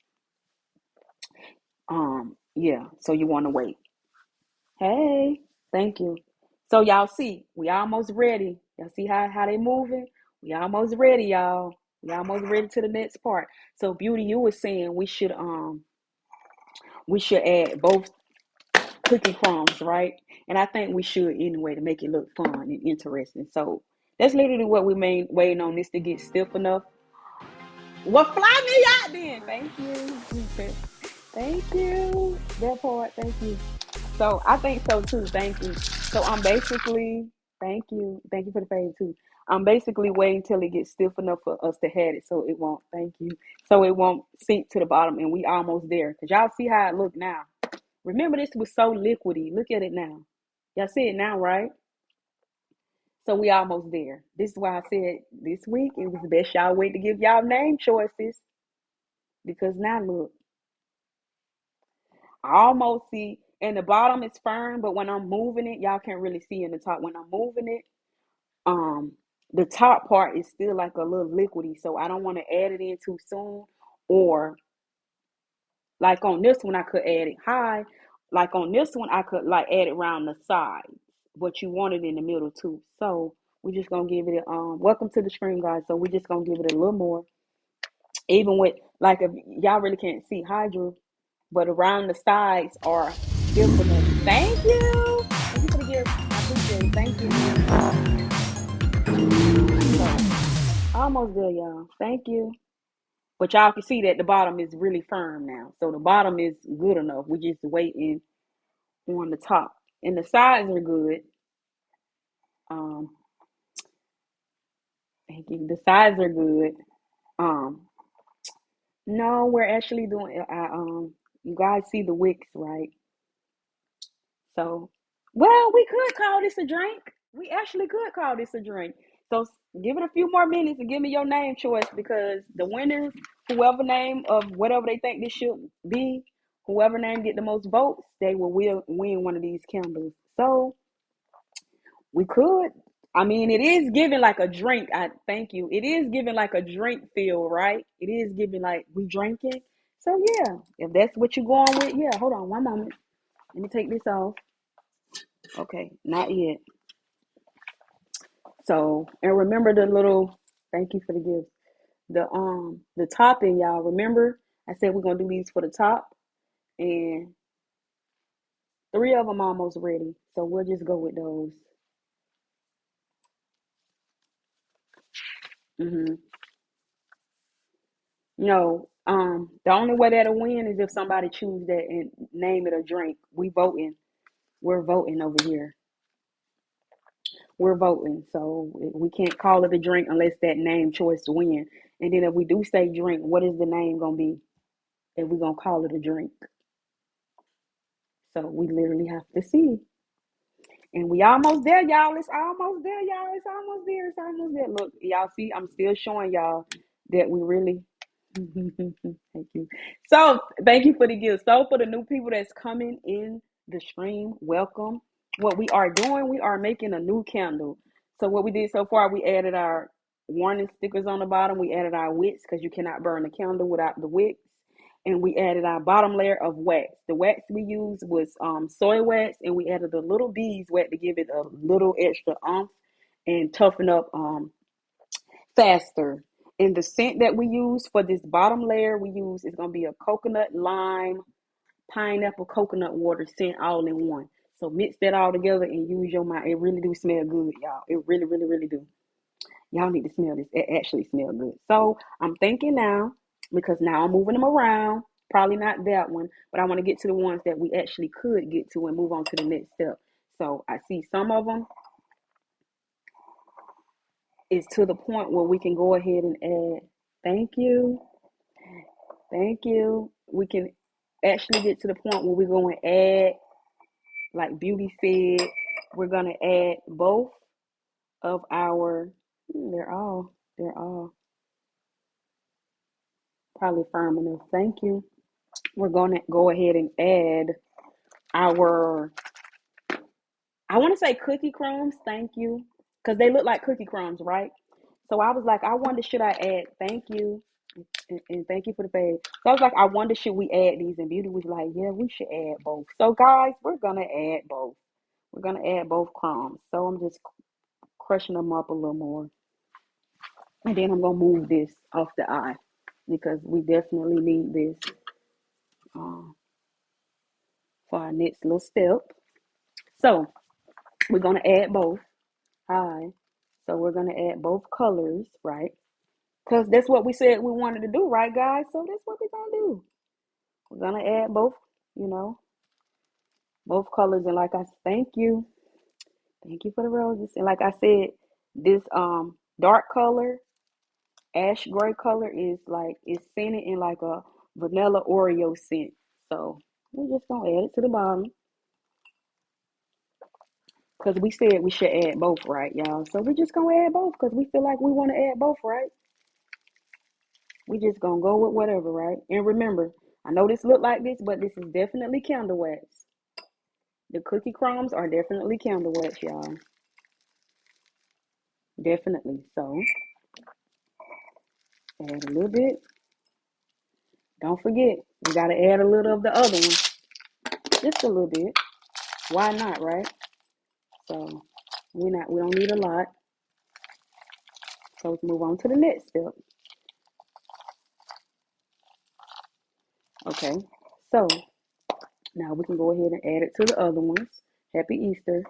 Yeah, so you want to wait. Hey, thank you. So y'all see, we almost ready. Y'all see how they moving? We almost ready, y'all. We almost ready to the next part. So Beauty, you were saying we should add both cookie crumbs, right? And I think we should anyway to make it look fun and interesting. So that's literally what we made waiting on this to get stiff enough. Well, fly me out then. Thank you. Thank you. That part, thank you. So I think so too. Thank you. So I'm basically, thank you. Thank you for the fade too. I'm basically waiting till it gets stiff enough for us to have it so it won't, thank you. So it won't sink to the bottom and we almost there. Cause y'all see how it look now. Remember this was so liquidy. Look at it now. Y'all see it now, right? So we almost there. This is why I said this week it was the best y'all wait to give y'all name choices. Because now look, I almost see, and the bottom is firm, but when I'm moving it, y'all can't really see in the top. When I'm moving it, um, the top part is still like a little liquidy, so I don't want to add it in too soon. Or like on this one, I could add it high. Like on this one, I could like add it around the sides, but you want it in the middle too. So we're just gonna give it a welcome to the screen, guys. So we're just gonna give it a little more, even with like if y'all really can't see Hydra, but around the sides are stiff enough. Thank you. Thank you for the gift. I appreciate it. Thank you. So almost there, y'all. Thank you. But y'all can see that the bottom is really firm now. So the bottom is good enough. We just waiting on the top. And the sides are good. Um, thank you. The sides are good. Um, no, we're actually doing you guys see the wicks, right? So, well, we could call this a drink. We actually could call this a drink. So give it a few more minutes and give me your name choice because the winners, whoever name of whatever they think this should be, whoever name get the most votes, they will win one of these candles. So we could. I mean, it is giving like a drink. I thank you. It is giving like a drink feel, right? It is giving like we drinking. So yeah, if that's what you're going with, yeah. Hold on one moment. Let me take this off. Okay, not yet. So, and remember the little, thank you for the gift. The topping, y'all. Remember, I said we're gonna do these for the top, and three of them almost ready. So we'll just go with those. hmm No, the only way that'll win is if somebody choose that and name it a drink. We voting. We're voting over here. We're voting, so we can't call it a drink unless that name choice win. And then if we do say drink, what is the name gonna be? If we're gonna call it a drink. So we literally have to see. And we almost there, y'all. It's almost there, y'all. It's almost there. It's almost there. Look, y'all see, I'm still showing y'all that we really. Thank you. So, thank you for the gift. So, for the new people that's coming in the stream, welcome. What we are doing, we are making a new candle. So, what we did so far, we added our warning stickers on the bottom. We added our wicks because you cannot burn a candle without the wicks. And we added our bottom layer of wax. The wax we used was soy wax, and we added a little beeswax to give it a little extra oomph and toughen up faster. And the scent that we use for this bottom layer, we use is gonna be a coconut, lime, pineapple, coconut water scent all in one. So mix that all together and use your mind. It really do smell good, y'all. It really, really, really do. Y'all need to smell this. It actually smells good. So I'm thinking now, because now I'm moving them around. Probably not that one, but I want to get to the ones that we actually could get to and move on to the next step. So I see some of them is to the point where we can go ahead and add. Thank you. Thank you. We can actually get to the point where we're going to add, like Beauty said, we're going to add both of our, they're all probably firm enough. Thank you. We're going to go ahead and add our, I want to say cookie crumbs. Thank you. Because they look like cookie crumbs, right? So I was like, I wonder, should I add, thank you. And thank you for the page. So I was like, I wonder, should we add these? And Beauty was like, yeah, we should add both. So guys, we're gonna add both. We're gonna add both crumbs. So I'm just crushing them up a little more, and then I'm gonna move this off the eye because we definitely need this for our next little step. So we're gonna add both. Hi. So we're gonna add both colors, right? Because that's what we said we wanted to do, right, guys? So that's what we're gonna do. We're gonna add both, you know, both colors. And like I thank you for the roses. And like I said, this dark color, ash gray color is like it's scented in like a vanilla Oreo scent. So we're just gonna add it to the bottom because we said we should add both, right, y'all? So we're just gonna add both because we feel like we want to add both, right? We just gonna go with whatever, right? And remember, I know this look like this, but this is definitely candle wax. The cookie crumbs are definitely candle wax, y'all. Definitely. So add a little bit. Don't forget, we gotta add a little of the other one, just a little bit. Why not, right? So we don't need a lot. So let's move on to the next step. Okay. So now we can go ahead and add it to the other ones. Happy Easter.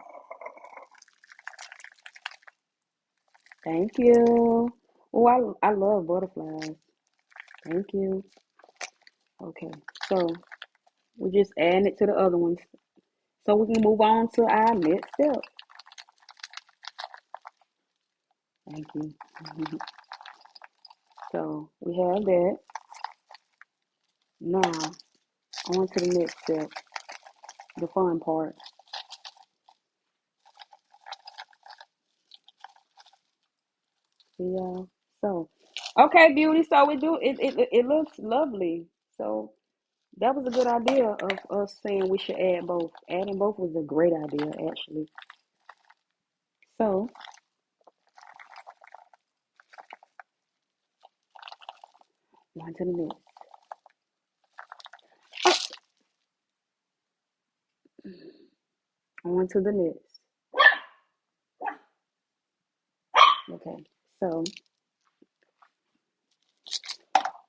Thank you. Oh, I love butterflies. Thank you. Okay. So we're just adding it to the other ones. So we can move on to our next step. Thank you. So we have that. Now on to the next step, the fun part. See y'all. So okay, Beauty. So we do it looks lovely. So that was a good idea of us saying we should add both. Adding both was a great idea, actually. So, on to the next. On to the next. Okay. So,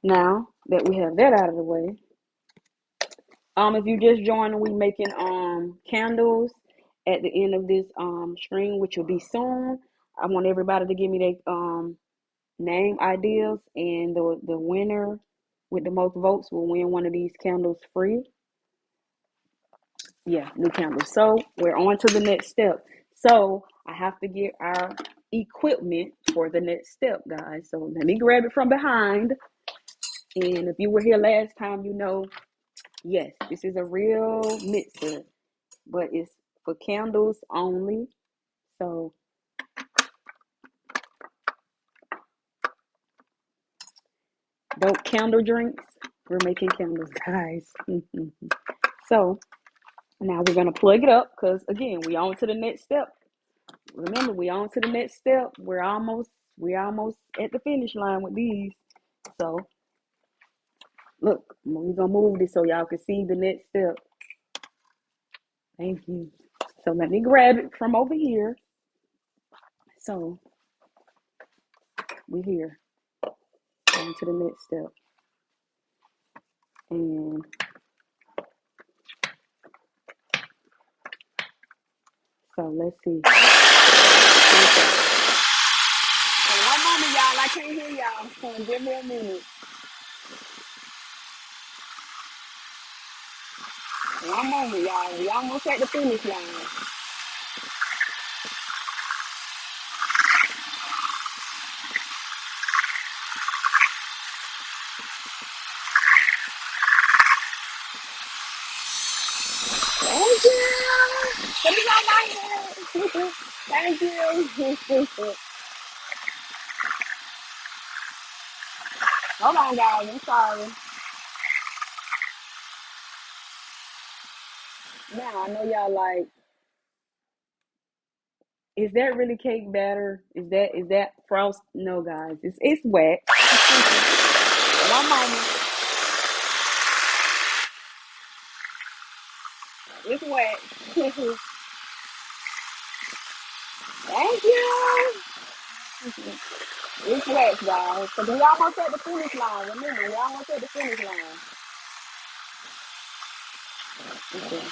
now that we have that out of the way, if you just joined, we making candles at the end of this stream, which will be soon. I want everybody to give me their name ideas, and the winner with the most votes will win one of these candles free. Yeah, new candles. So we're on to the next step. So I have to get our equipment for the next step, guys. So let me grab it from behind. And if you were here last time, you know, yes, this is a real mixer, but it's for candles only. So dope candle drinks. We're making candles, guys. So now we're gonna plug it up because again, we on to the next step. Remember, we on to the next step. We're almost at the finish line with these. So look, we're gonna move this so y'all can see the next step. Thank you. So let me grab it from over here. So we're here. On to the next step. And so let's see. Okay. So one moment, y'all. I can't hear y'all. So give me a minute. One moment, y'all. We almost at the finish line. Thank you. Put it on my head. Thank you. Hold on, guys. I'm sorry. Now I know y'all like, is that really cake batter? Is that frost? No, guys. It's wet. One moment. It's wet. Thank you. It's wet, guys. So we almost at the finish line. Remember, we almost at the finish line. Okay.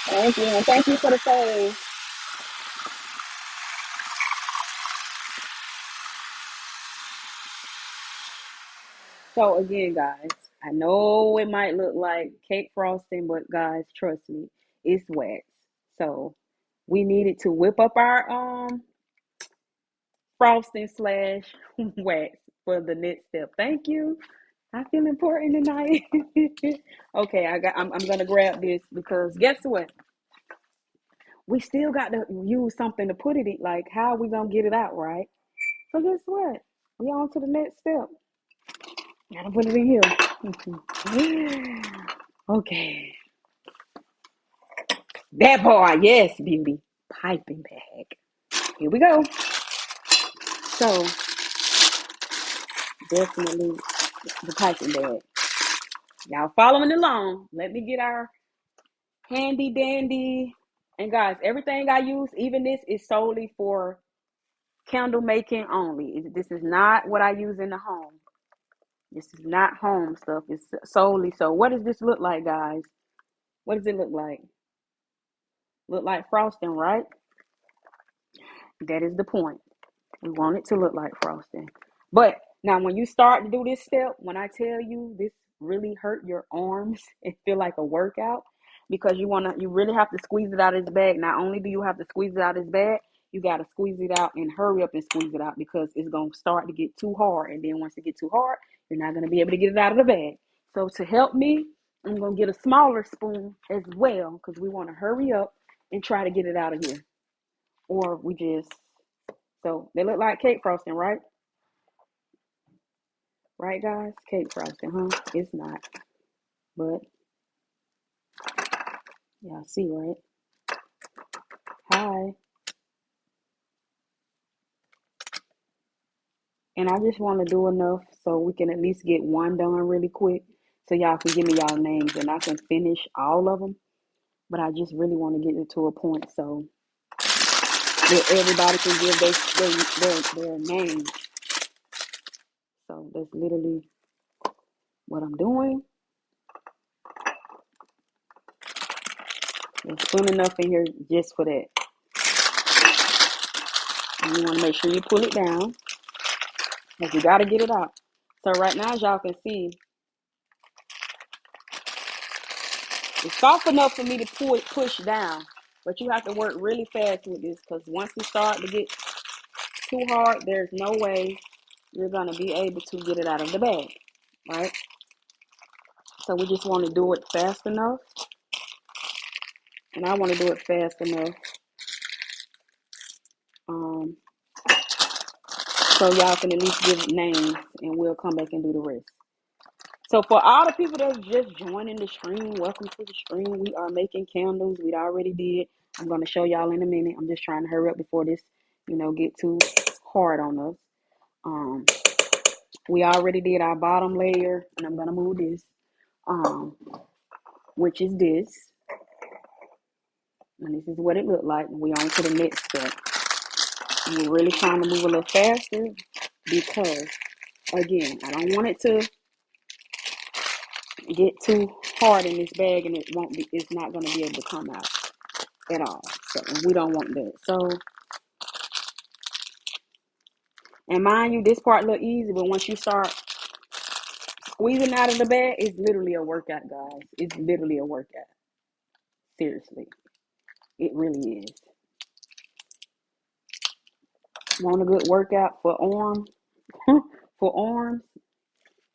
Thank you. And thank you for the save. So again, guys, I know it might look like cake frosting, but guys, trust me, it's wet. So we needed to whip up our frosting slash wax for the next step. Thank you. I feel important tonight. Okay, I'm gonna grab this because guess what? We still got to use something to put it in. Like, how are we gonna get it out, right? So guess what? We on to the next step. Gotta put it in here. Okay. That part, yes, beauty. Piping bag. Here we go. So definitely the piping bag. Y'all following along. Let me get our handy dandy. And guys, everything I use, even this, is solely for candle making only. This is not what I use in the home. This is not home stuff. It's solely. So what does this look like, guys? What does it look like? Look like frosting, right? That is the point. We want it to look like frosting. But now when you start to do this step, when I tell you this really hurt your arms and feel like a workout, because you really have to squeeze it out of this bag. Not only do you have to squeeze it out of this bag, you got to squeeze it out and hurry up and squeeze it out because it's going to start to get too hard. And then once it gets too hard, you're not going to be able to get it out of the bag. So to help me, I'm going to get a smaller spoon as well because we want to hurry up and try to get it out of here. Or we just, so they look like cake frosting, right? Right, guys? Cake frosting, huh? It's not. But y'all see, right? Hi. And I just want to do enough so we can at least get one done really quick so y'all can give me y'all names and I can finish all of them. But I just really want to get it to a point so that everybody can give their name. So that's literally what I'm doing. There's plenty enough in here just for that. And you want to make sure you pull it down because you got to get it out. So right now, as y'all can see, it's soft enough for me to push down, but you have to work really fast with this because once we start to get too hard, there's no way you're going to be able to get it out of the bag, right? So we just want to do it fast enough And I want to do it fast enough. Um, so y'all can at least give names and we'll come back and do the rest. So for all the people that's just joining the stream, welcome to the stream. We are making candles. We already did. I'm going to show y'all in a minute. I'm just trying to hurry up before this, get too hard on us. Um, we already did our bottom layer, and I'm going to move this, which is this. And this is what it looked like. We on to the next step. And we're really trying to move a little faster because, again, I don't want it to get too hard in this bag and it's not going to be able to come out at all. So we don't want that. So, and mind you, this part look easy, but once you start squeezing out of the bag, it's literally a workout, guys. It's literally a workout. Seriously. It really is. Want a good workout for arms? For arms,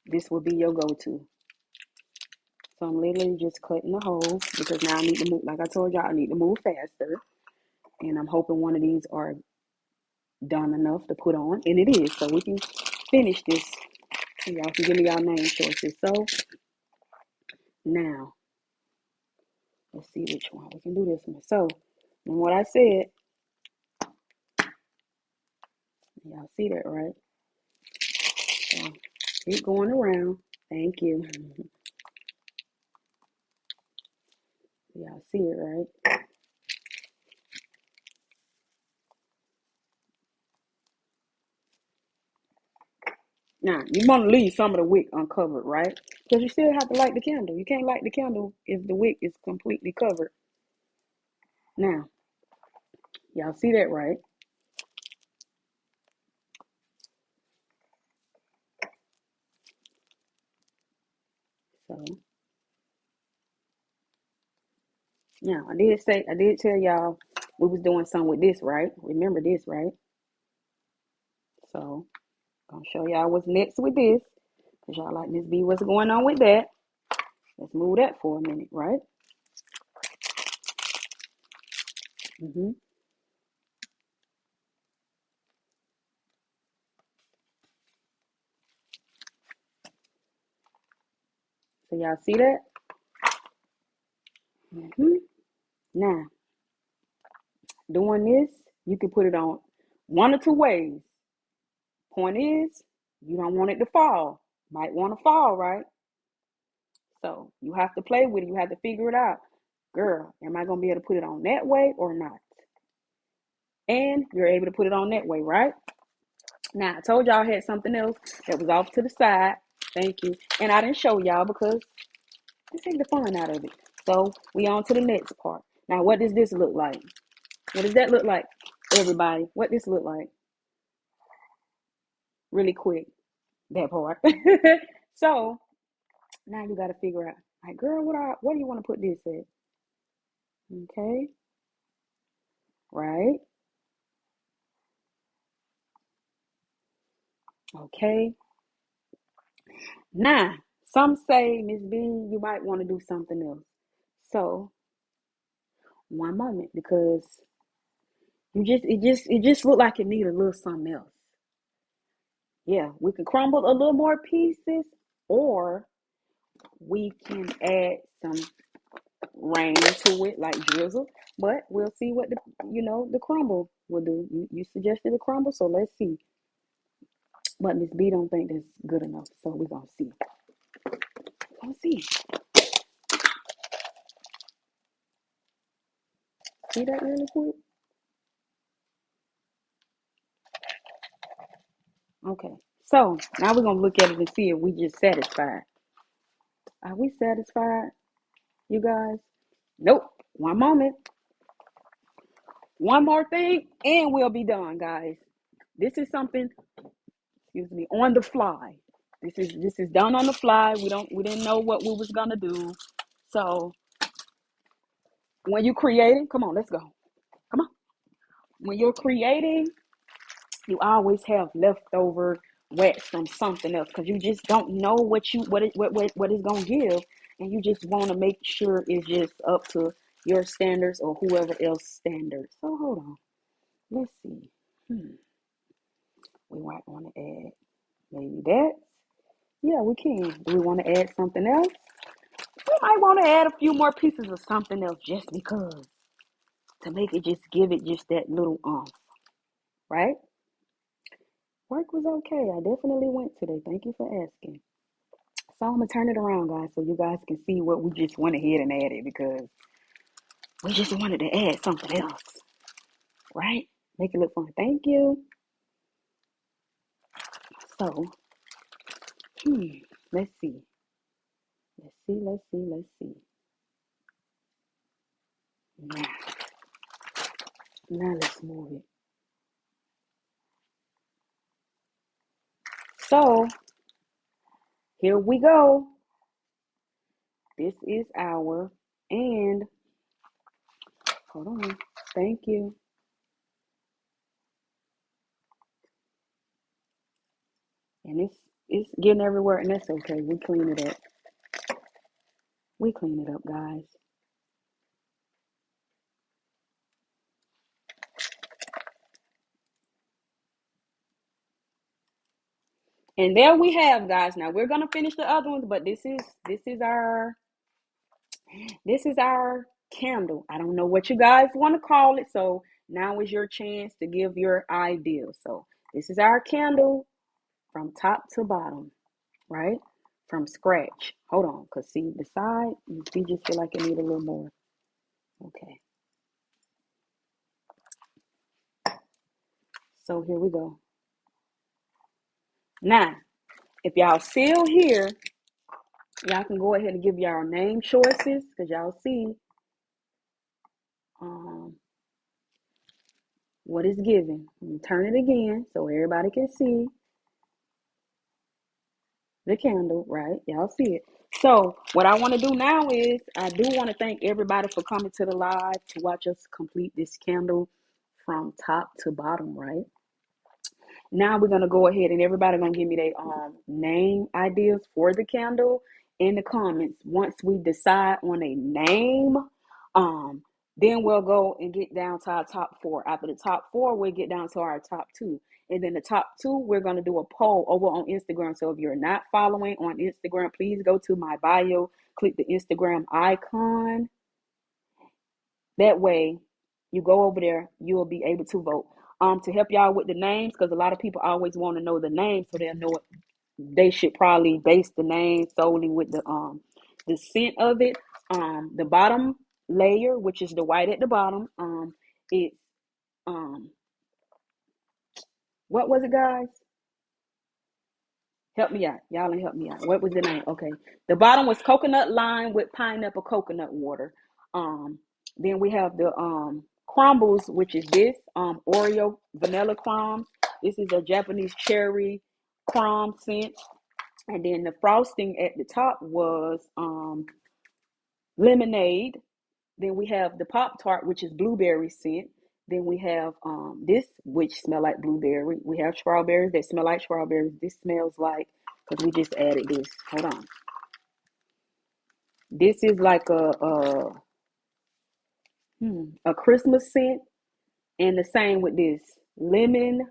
this will be your go-to. So I'm literally just cutting the holes because now I need to move, like I told y'all, I need to move faster. And I'm hoping one of these are done enough to put on. And it is. So we can finish this. So y'all can give me y'all name choices. So now, let's see which one. We can do this one. So, and what I said, y'all see that, right? So keep going around. Thank you. Y'all see it, right? Now, you want to leave some of the wick uncovered, right? Because you still have to light the candle. You can't light the candle if the wick is completely covered. Now, y'all see that, right? So, now, I did tell y'all we was doing something with this, right? Remember this, right? So, I'm going to show y'all what's next with this. Because y'all like, Miss B, what's going on with that? Let's move that for a minute, right? Mm-hmm. So y'all see that? Mm-hmm. Now, doing this, you can put it on one or two ways. Point is, you don't want it to fall. Might want to fall, right? So you have to play with it. You have to figure it out. Girl, am I going to be able to put it on that way or not? And you're able to put it on that way, right? Now, I told y'all I had something else that was off to the side. Thank you. And I didn't show y'all because this ain't the fun out of it. So we on to the next part. Now, what does this look like? What does that look like, everybody? What this look like? Really quick, that part. So now you got to figure out, like, girl, what do you want to put this at? Okay, right? Okay. Now, some say, Miss B, you might want to do something else. So, one moment, because it just looked like it need a little something else. Yeah, we can crumble a little more pieces, or we can add some rain to it, like drizzle. But we'll see what the crumble will do. You suggested a crumble, so let's see. But Miss B don't think that's good enough, so we're gonna see. Let's see. See that really quick? Okay. So now we're gonna look at it and see if we just satisfied. Are we satisfied, you guys? Nope. One moment. One more thing, and we'll be done, guys. This is something, excuse me, on the fly. This is done on the fly. We didn't know what we was gonna do. So when you're creating, come on, let's go. Come on. When you're creating, you always have leftover wax from something else because you just don't know what it's gonna give, and you just want to make sure it's just up to your standards or whoever else standards. So hold on. Let's see. We might want to add maybe that. Yeah, we can. Do we want to add something else? We might want to add a few more pieces of something else just because to make it just give it just that little right? Work was okay. I definitely went today. Thank you for asking. So I'm gonna turn it around, guys, so you guys can see what we just went ahead and added because we just wanted to add something else, right? Make it look fun. Thank you. So, let's see. Let's see. Now, now let's move it. So, here we go. This is our, and hold on. Thank you. And it's getting everywhere, and that's okay. We clean it up. We clean it up, guys. And there we have, guys. Now we're gonna finish the other ones, but this is our candle. I don't know what you guys want to call it. So now is your chance to give your idea. So this is our candle from top to bottom, right? From scratch. Hold on, cause see the side, we just feel like it need a little more. Okay. So here we go. Now, if y'all still here, y'all can go ahead and give y'all name choices, cause y'all see what is given. Turn it again so everybody can see the candle, right? Y'all see it. So what I want to do now is I do want to thank everybody for coming to the live to watch us complete this candle from top to bottom, right? Now we're gonna go ahead and everybody gonna give me their name ideas for the candle in the comments. Once we decide on a name, um, then we'll go and get down to our top four. After the top four, we'll get down to our top two. And then the top two, we're gonna do a poll over on Instagram. So if you're not following on Instagram, please go to my bio, click the Instagram icon. That way, you go over there, you will be able to vote. To help y'all with the names, because a lot of people always want to know the names, so they'll know it. They should probably base the name solely with the scent of it. The bottom layer, which is the white at the bottom, it's what was it, guys? Help me out. Y'all and help me out. What was the name? Okay. The bottom was coconut lime with pineapple coconut water. Um, then we have the crumbles, which is this Oreo vanilla crumb. This is a Japanese cherry crumb scent. And then the frosting at the top was lemonade. Then we have the Pop Tart, which is blueberry scent. Then we have this, which smell like blueberry. We have strawberries that smell like strawberries. This smells like, because we just added this. Hold on. This is like a Christmas scent, and the same with this lemon,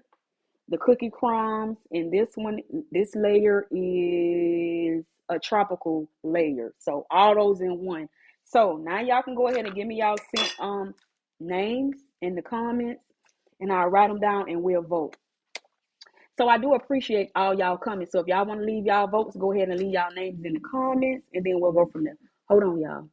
the cookie crumbs, and this one, this layer is a tropical layer. So all those in one. So now y'all can go ahead and give me y'all scent names in the comments, and I'll write them down and we'll vote. So I do appreciate all y'all coming. So if y'all want to leave y'all votes, go ahead and leave y'all names in the comments, and then we'll go from there. Hold on, y'all.